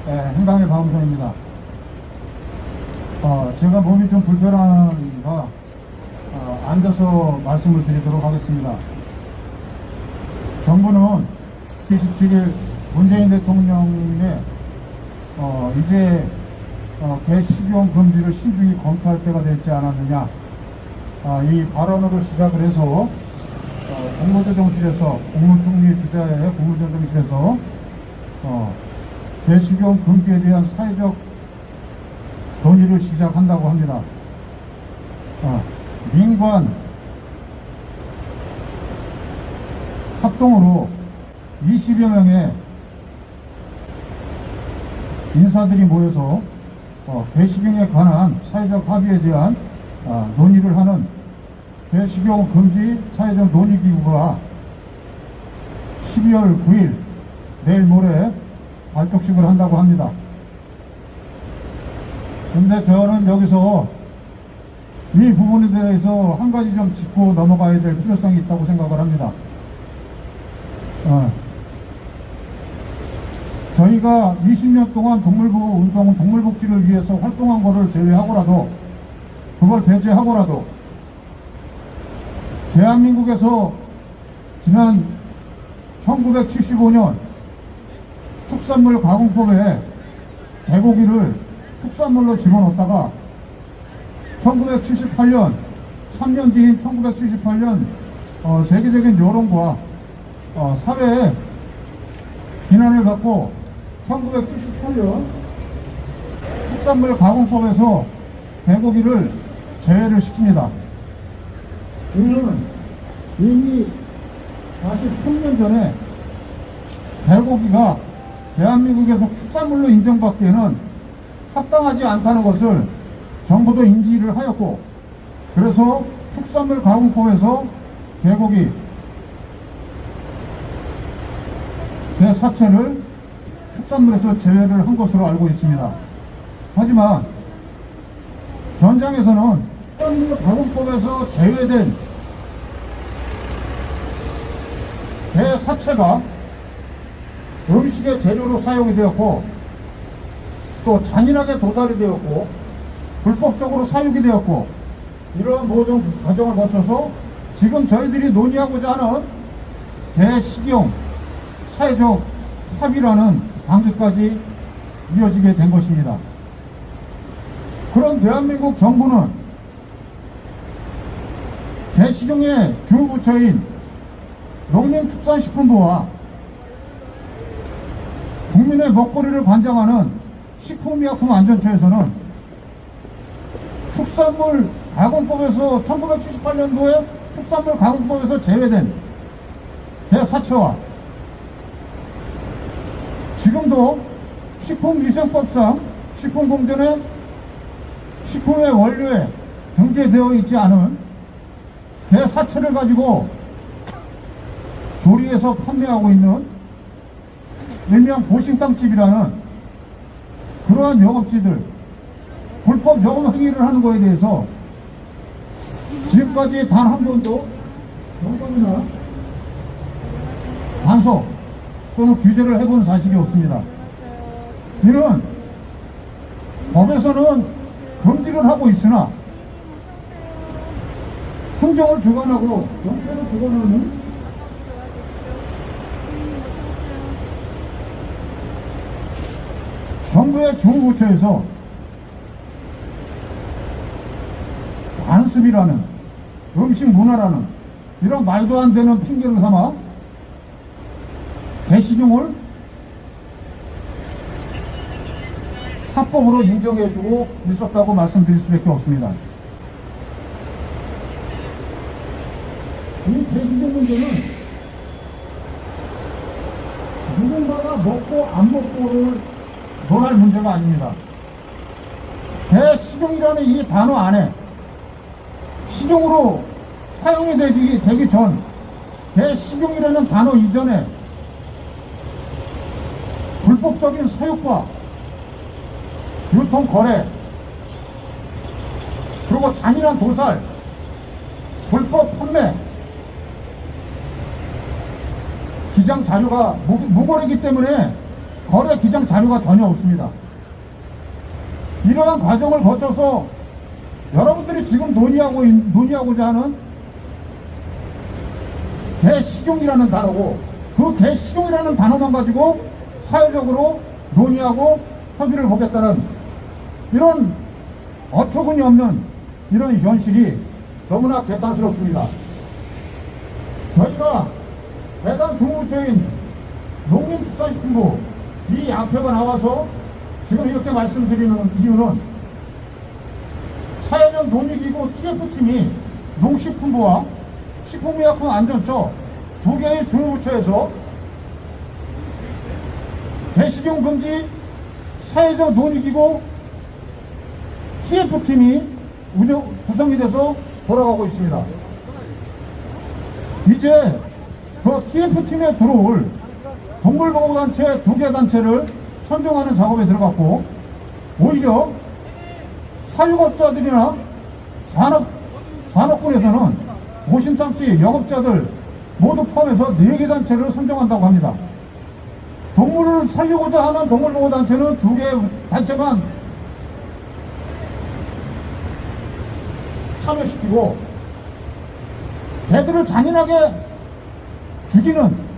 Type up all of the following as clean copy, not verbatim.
행당의 바무선입니다. 제가 몸이 좀 불편하니까 앉아서 말씀을 드리도록 하겠습니다. 정부는 27일 문재인 대통령의 이제 개식용 금지를 신중히 검토할 때가 되지 않았느냐, 이 발언으로 시작을 해서 국무조정실에서 국무총리 주재의 국무조정실에서 개식용 금지에 대한 사회적 논의를 시작한다고 합니다. 민관 합동으로 20여 명의 인사들이 모여서 개식용에 관한 사회적 합의에 대한 논의를 하는 개식용 금지 사회적 논의기구가 12월 9일 내일 모레 발족식을 한다고 합니다. 근데 저는 여기서 이 부분에 대해서 한 가지 좀 짚고 넘어가야 될 필요성이 있다고 생각을 합니다. 저희가 20년 동안 동물보호 운동, 동물복지를 위해서 활동한 것을 제외하고라도, 그걸 배제하고라도, 대한민국에서 지난 1975년 축산물 가공법에 개고기를 축산물로 집어넣었다가 1978년, 3년 뒤인 1978년 세계적인 여론과 사회의 비난을 받고 1978년 축산물 가공법에서 개고기를 제외를 시킵니다. 우리는 이미 43년 전에 개고기가 대한민국에서 축산물로 인정받기에는 합당하지 않다는 것을 정부도 인지를 하였고, 그래서 축산물 가공법에서 개고기, 개 사체를 축산물에서 제외를 한 것으로 알고 있습니다. 하지만 현장에서는 축산물 가공법에서 제외된 개 사체가 음식의 재료로 사용이 되었고, 또 잔인하게 도살이 되었고, 불법적으로 사육이 되었고, 이러한 모든 과정을 거쳐서 지금 저희들이 논의하고자 하는 개식용 사회적 합의라는 단계까지 이어지게 된 것입니다. 그런 대한민국 정부는 개식용의 주부처인 농림축산식품부와 국민의 먹거리를 관장하는 식품의약품안전처에서는 축산물 가공법에서 1978년도에 축산물 가공법에서 제외된 개사체와 지금도 식품위생법상 식품공전에 식품의 원료에 등재되어 있지 않은 개사체를 가지고 조리해서 판매하고 있는 일명 보신탕집이라는 그러한 영업지들, 불법 영업 행위를 하는 것에 대해서 지금까지 단 한 번도 영감이나 단속 또는 규제를 해본 사실이 없습니다. 이는 법에서는 금지를 하고 있으나 행정을 주관하고 정책을 주관하는 정부의 주무부처에서 관습이라는, 음식 문화라는 이런 말도 안 되는 핑계를 삼아 개식용을 합법으로 인정해주고 있었다고 말씀드릴 수밖에 없습니다. 이 개식용 문제는 누군가가 먹고 안 먹고를 논할 문제가 아닙니다. 개식용이라는 이 단어 안에 식용으로 사용이 되기 전 개식용이라는 단어 이전에 불법적인 사육과 유통 거래, 그리고 잔인한 도살, 불법 판매, 기장 자료가 무거리기 때문에 거래 기장 자료가 전혀 없습니다. 이러한 과정을 거쳐서 여러분들이 지금 논의하고자 하는 개식용이라는 단어고, 그 개식용이라는 단어만 가지고 사회적으로 논의하고 협의를 보겠다는 이런 어처구니 없는 이런 현실이 너무나 개탄스럽습니다. 저희가 해당 중무처인 농림축산식품부 이 양표가 나와서 지금 이렇게 말씀드리는 이유는 사회적 논의기구 TF팀이 농식품부와 식품의약품안전처 두 개의 중무부처에서 개식용 금지 사회적 논의기구 TF팀이 구성이 돼서 돌아가고 있습니다. 이제 그 TF팀에 들어올 동물보호단체 두 개 단체를 선정하는 작업에 들어갔고, 오히려 사육업자들이나 산업군에서는 오신탐지 영업자들 모두 포함해서 4개 단체를 선정한다고 합니다. 동물을 살리고자 하는 동물보호단체는 2개 단체만 참여시키고, 개들을 잔인하게 죽이는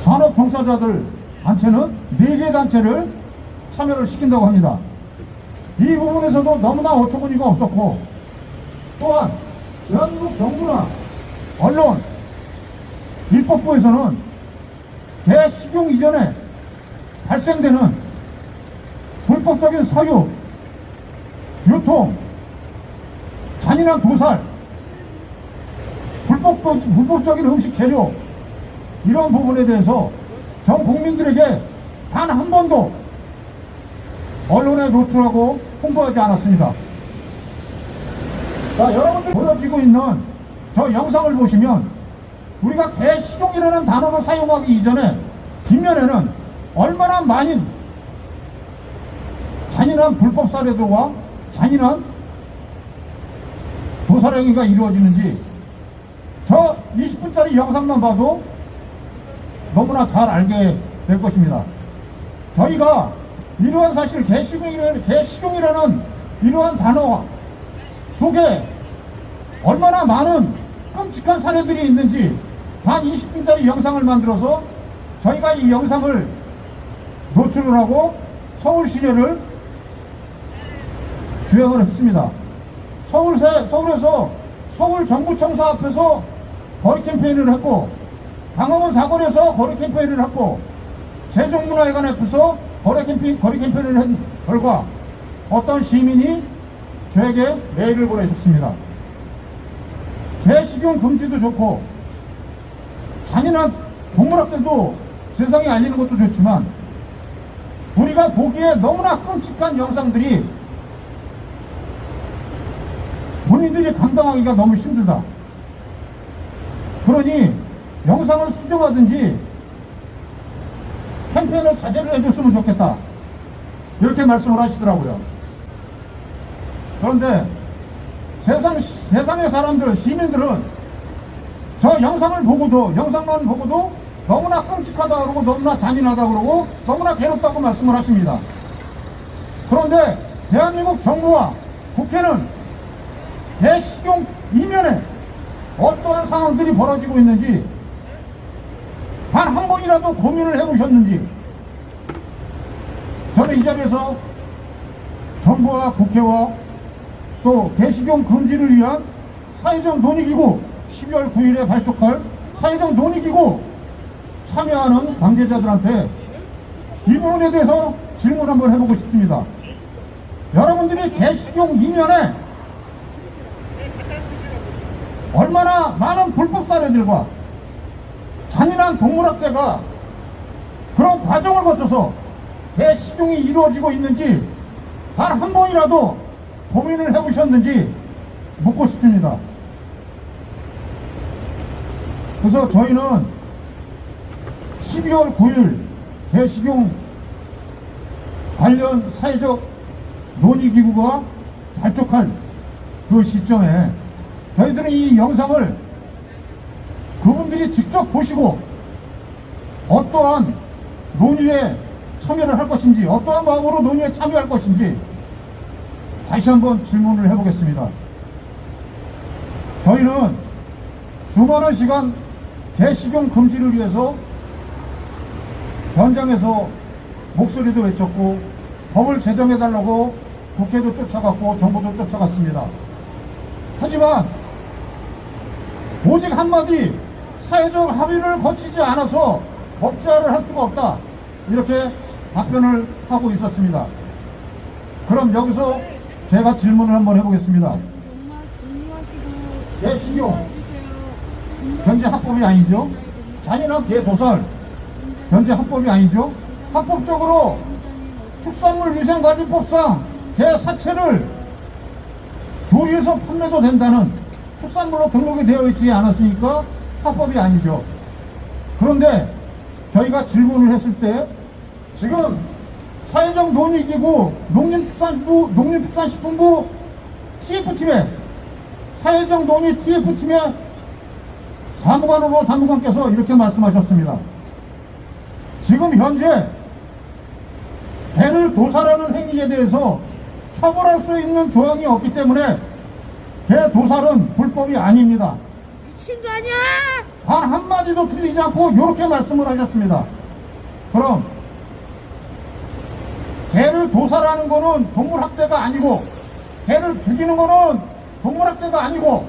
산업 종사자들 단체는 4개 단체를 참여를 시킨다고 합니다. 이 부분에서도 너무나 어처구니가 없었고, 또한 대한민국 정부나 언론, 입법부에서는 개식용 이전에 발생되는 불법적인 사육, 유통, 잔인한 도살, 불법적인 음식 재료, 이런 부분에 대해서 전 국민들에게 단 한 번도 언론에 노출하고 홍보하지 않았습니다. 자, 여러분들이 보여지고 있는 저 영상을 보시면 우리가 개식용이라는 단어를 사용하기 이전에 뒷면에는 얼마나 많은 잔인한 불법 사례들과 잔인한 도살 행위가 이루어지는지 저 20분짜리 영상만 봐도 너무나 잘 알게 될 것입니다. 저희가 이러한 사실 개식용이라는 이러한 단어 속에 얼마나 많은 끔찍한 사례들이 있는지 단 20분짜리 영상을 만들어서 저희가 이 영상을 노출을 하고 서울 시내를 주행을 했습니다. 서울에서 서울 정부청사 앞에서 거리 캠페인을 했고, 강화문 사거리에서 거리 캠페인을 했고, 세종문화회관 앞에서 거리 캠페인을 한 결과 어떤 시민이 저에게 메일을 보내셨습니다. 개식용 금지도 좋고 잔인한 동물학대도 세상에 알리는 것도 좋지만 우리가 보기에 너무나 끔찍한 영상들이 본인들이 감당하기가 너무 힘들다. 그러니 영상을 수정하든지 캠페인을 자제를 해줬으면 좋겠다, 이렇게 말씀을 하시더라고요. 그런데 세상의 사람들, 시민들은 저 영상만 보고도 너무나 끔찍하다 그러고 너무나 잔인하다 그러고 너무나 괴롭다고 말씀을 하십니다. 그런데 대한민국 정부와 국회는 개식용 이면에 어떠한 상황들이 벌어지고 있는지 단 한 번이라도 고민을 해보셨는지, 저는 이 자리에서 정부와 국회와 또 개식용 금지를 위한 사회적 논의기구 12월 9일에 발족할 사회적 논의기구 참여하는 관계자들한테 이 부분에 대해서 질문 한번 해보고 싶습니다. 여러분들이 개식용 이면에 얼마나 많은 불법 사례들과 잔인한 동물학대가 그런 과정을 거쳐서 개식용이 이루어지고 있는지 단 한 번이라도 고민을 해보셨는지 묻고 싶습니다. 그래서 저희는 12월 9일 개식용 관련 사회적 논의기구가 발족할 그 시점에 저희들은 이 영상을 그분들이 직접 보시고 어떠한 논의에 참여를 할 것인지, 어떠한 마음으로 논의에 참여할 것인지 다시 한번 질문을 해보겠습니다. 저희는 수많은 시간 개식용 금지를 위해서 현장에서 목소리도 외쳤고 법을 제정해달라고 국회도 쫓아갔고 정부도 쫓아갔습니다. 하지만 오직 한마디 사회적 합의를 거치지 않아서 법제화를 할 수가 없다, 이렇게 답변을 하고 있었습니다. 그럼 여기서 제가 질문을 한번 해보겠습니다. 개식용 현재 합법이 아니죠? 잔인한 개도살 현재 합법이 아니죠? 합법적으로 축산물위생관리법상 개 사체를 조리해서 판매도 된다는 축산물로 등록이 되어 있지 않았으니까 합법이 아니죠. 그런데 저희가 질문을 했을 때 지금 사회적 논의기구 농림축산식품부 TF팀의 사회적 논의 TF팀의 사무관께서 이렇게 말씀하셨습니다. 지금 현재 개를 도살하는 행위에 대해서 처벌할 수 있는 조항이 없기 때문에 개 도살은 불법이 아닙니다. 미친 거 아니야? 단 한마디도 틀리지 않고 이렇게 말씀을 하셨습니다. 그럼 개를 도살하는 거는 동물학대가 아니고, 개를 죽이는 거는 동물학대가 아니고,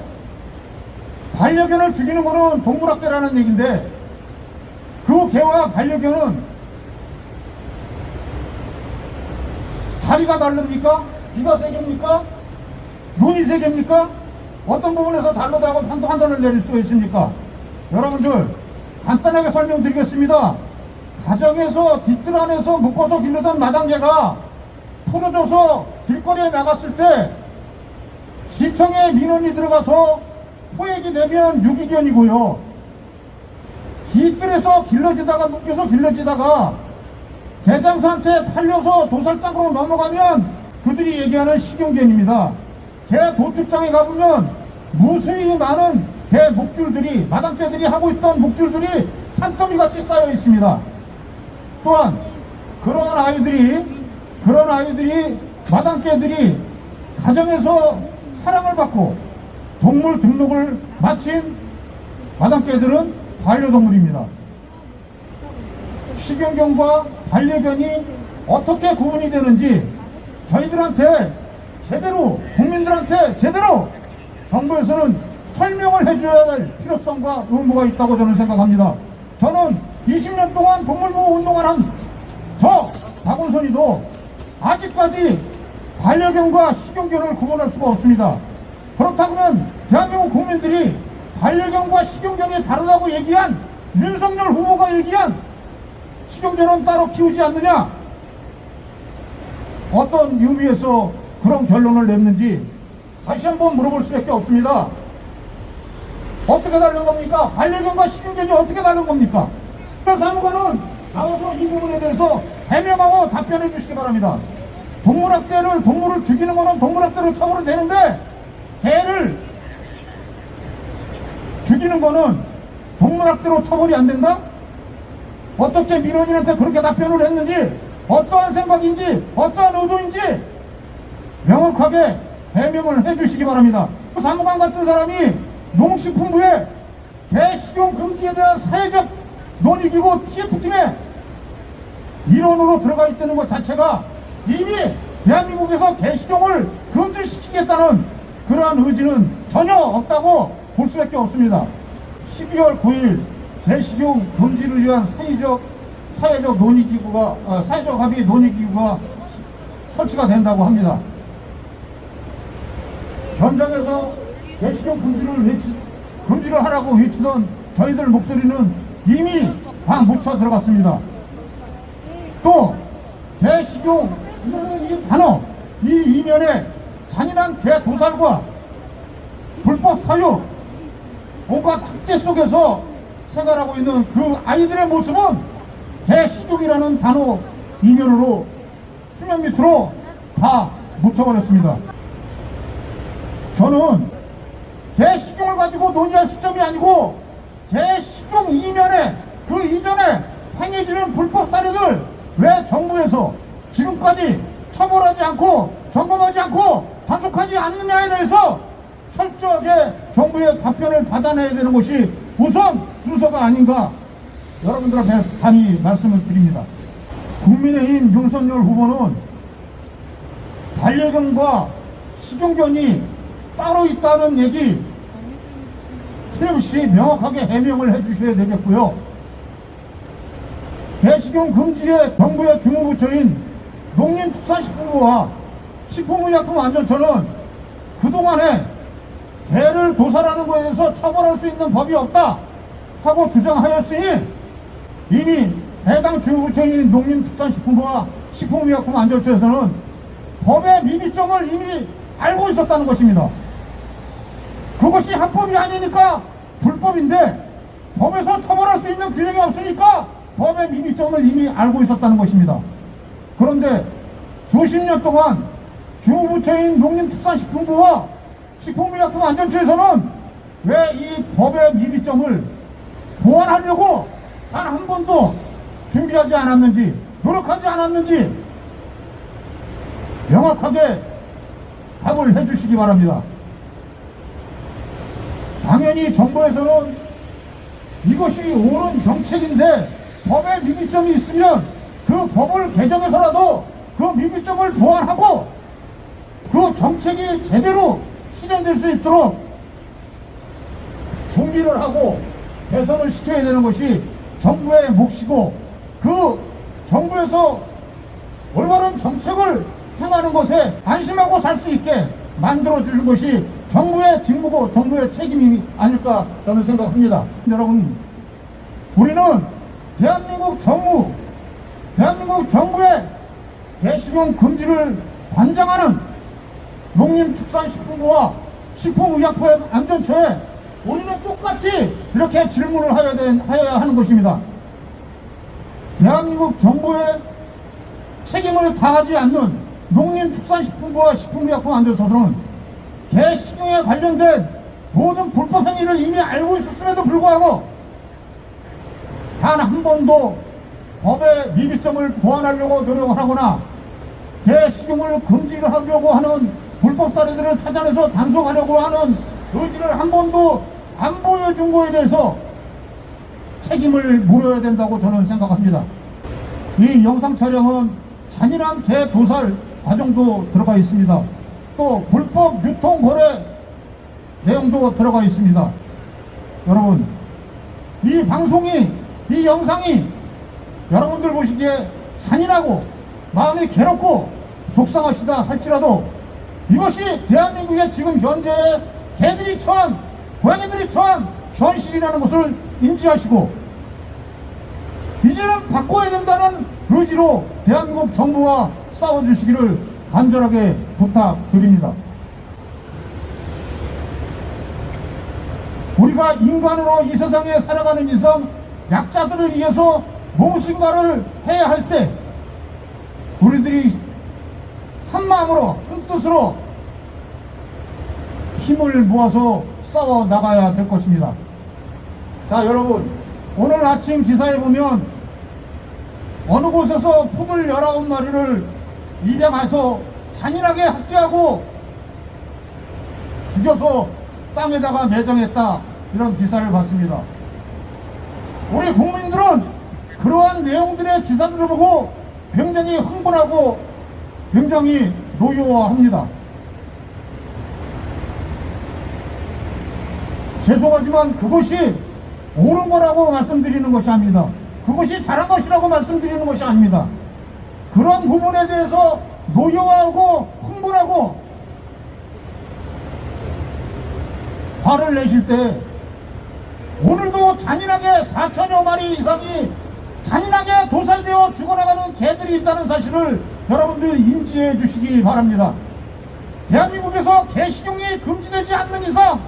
반려견을 죽이는 거는 동물학대라는 얘기인데, 그 개와 반려견은 다리가 다릅니까? 귀가 세 개입니까? 눈이 세 개입니까? 어떤 부분에서 다르다고 판단을 내릴 수 있습니까? 여러분들 간단하게 설명드리겠습니다. 가정에서 뒷뜰 안에서 묶어서 기르던 마당개가 풀어져서 길거리에 나갔을 때 시청에 민원이 들어가서 포획이 되면 유기견이고요. 뒷뜰에서 길러지다가 묶여서 길러지다가 개장사한테 팔려서 도살장으로 넘어가면 그들이 얘기하는 식용견입니다. 개 도축장에 가보면 무수히 많은 개 목줄들이, 마당개들이 하고 있던 목줄들이 산더미같이 쌓여 있습니다. 또한 그런 아이들이 마당개들이 가정에서 사랑을 받고 동물 등록을 마친 마당개들은 반려동물입니다. 식용견과 반려견이 어떻게 구분이 되는지 저희들한테 제대로, 국민들한테 제대로 정부에서는 설명을 해줘야 할 필요성과 의무가 있다고 저는 생각합니다. 저는 20년 동안 동물보호 운동을 한 저 박원선이도 아직까지 반려견과 식용견을 구분할 수가 없습니다. 그렇다면 대한민국 국민들이 반려견과 식용견이 다르다고 얘기한 윤석열 후보가 얘기한 식용견은 따로 키우지 않느냐, 어떤 의미에서 그런 결론을 냈는지 다시 한번 물어볼 수밖에 없습니다. 어떻게 다른 겁니까? 반려견과 식용견이 어떻게 다른 겁니까? 사무관은 나와서 이 부분에 대해서 해명하고 답변해 주시기 바랍니다. 동물을 죽이는 거는 동물학대로 처벌이 되는데 개를 죽이는 거는 동물학대로 처벌이 안 된다? 어떻게 민원인한테 그렇게 답변을 했는지, 어떠한 생각인지, 어떠한 의도인지 명확하게 해명을 해주시기 바랍니다. 사무관 같은 사람이 농식품부에 개식용 금지에 대한 사회적 논의기구 TF팀에 일원으로 들어가 있다는 것 자체가 이미 대한민국에서 개식용을 금지시키겠다는 그러한 의지는 전혀 없다고 볼 수밖에 없습니다. 12월 9일 개식용 금지를 위한 사회적 논의기구가, 사회적 합의 논의기구가 설치가 된다고 합니다. 현장에서 개식용 금지를 하라고 외치던 저희들 목소리는 이미 다 묻혀 들어갔습니다. 또 개식용 이 단어, 이 이면에 잔인한 개 도살과 불법 사육, 온갖 학대 속에서 생활하고 있는 그 아이들의 모습은 개식용이라는 단어 이면으로 수면 밑으로 다 묻혀버렸습니다. 저는 개식용을 가지고 논의할 시점이 아니고 개식용 이면에, 그 이전에 행해지는 불법 사례들 왜 정부에서 지금까지 처벌하지 않고 점검하지 않고 단속하지 않느냐에 대해서 철저하게 정부의 답변을 받아내야 되는 것이 우선 순서가 아닌가 여러분들 앞에 단히 말씀을 드립니다. 국민의힘 윤석열 후보는 반려견과 식용견이 따로 있다는 얘기 틀림없이 명확하게 해명을 해주셔야 되겠고요. 개식용 금지의 정부의 주무부처인 농림축산식품부와 식품의약품안전처는 그동안에 개를 도살하는 것에 대해서 처벌할 수 있는 법이 없다 하고 주장하였으니 이미 해당 주무부처인 농림축산식품부와 식품의약품안전처에서는 법의 미비점을 이미 알고 있었다는 것입니다. 그것이 합법이 아니니까 불법인데 법에서 처벌할 수 있는 규정이 없으니까 법의 미비점을 이미 알고 있었다는 것입니다. 그런데 수십 년 동안 주무부처인 농림축산식품부와 식품의약품안전처에서는 왜 이 법의 미비점을 보완하려고 단 한 번도 준비하지 않았는지 노력하지 않았는지 명확하게 답을 해주시기 바랍니다. 당연히 정부에서는 이것이 옳은 정책인데 법에 미비점이 있으면 그 법을 개정해서라도 그 미비점을 보완하고 그 정책이 제대로 실현될 수 있도록 준비를 하고 개선을 시켜야 되는 것이 정부의 몫이고 그 정부에서 올바른 정책을 행하는 것에 안심하고 살 수 있게 만들어주는 것이 정부의 직무고 정부의 책임이 아닐까 저는 생각합니다. 여러분, 우리는 대한민국 정부의 개식용 금지를 관장하는 농림축산식품부와 식품의약품안전처에 우리는 똑같이 이렇게 질문을 하여야 하는 것입니다. 대한민국 정부의 책임을 다하지 않는 농림축산식품부와 식품의약품안전처는 개식용에 관련된 모든 불법 행위를 이미 알고 있었음에도 불구하고 단 한 번도 법의 미비점을 보완하려고 노력을 하거나 개식용을 금지를 하려고 하는 불법 사례들을 찾아내서 단속하려고 하는 의지를 한 번도 안 보여준 거에 대해서 책임을 물어야 된다고 저는 생각합니다. 이 영상 촬영은 잔인한 개 도살 과정도 들어가 있습니다. 또 불법 유통 거래 내용도 들어가 있습니다. 여러분, 이 방송이, 이 영상이 여러분들 보시기에 잔인하고 마음이 괴롭고 속상하시다 할지라도 이것이 대한민국의 지금 현재의 개들이 처한, 고양이들이 처한 현실이라는 것을 인지하시고 이제는 바꿔야 된다는 의지로 대한민국 정부와 싸워주시기를 간절하게 부탁드립니다. 우리가 인간으로 이 세상에 살아가는 이상 약자들을 위해서 무엇인가를 해야 할 때 우리들이 한마음으로 한뜻으로 힘을 모아서 싸워 나가야 될 것입니다. 자, 여러분, 오늘 아침 기사에 보면 어느 곳에서 푸들 19마리를 입양해서 잔인하게 학대하고 죽여서 땅에다가 매장했다, 이런 기사를 봤습니다. 우리 국민들은 그러한 내용들의 기사들을 보고 굉장히 흥분하고 굉장히 노여워합니다. 죄송하지만 그것이 옳은 거라고 말씀드리는 것이 아닙니다. 그것이 잘한 것이라고 말씀드리는 것이 아닙니다. 그런 부분에 대해서 노여워하고 흥분하고 화를 내실 때 오늘도 잔인하게 4천여 마리 이상이 잔인하게 도살되어 죽어나가는 개들이 있다는 사실을 여러분들 인지해 주시기 바랍니다. 대한민국에서 개식용이 금지되지 않는 이상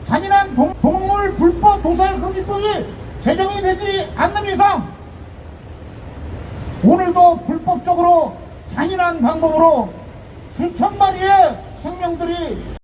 잔인한 동물 불법 도살 금지법이 제정이 되지 않는 이상 오늘도 불법적으로 잔인한 방법으로 수천 마리의 생명들이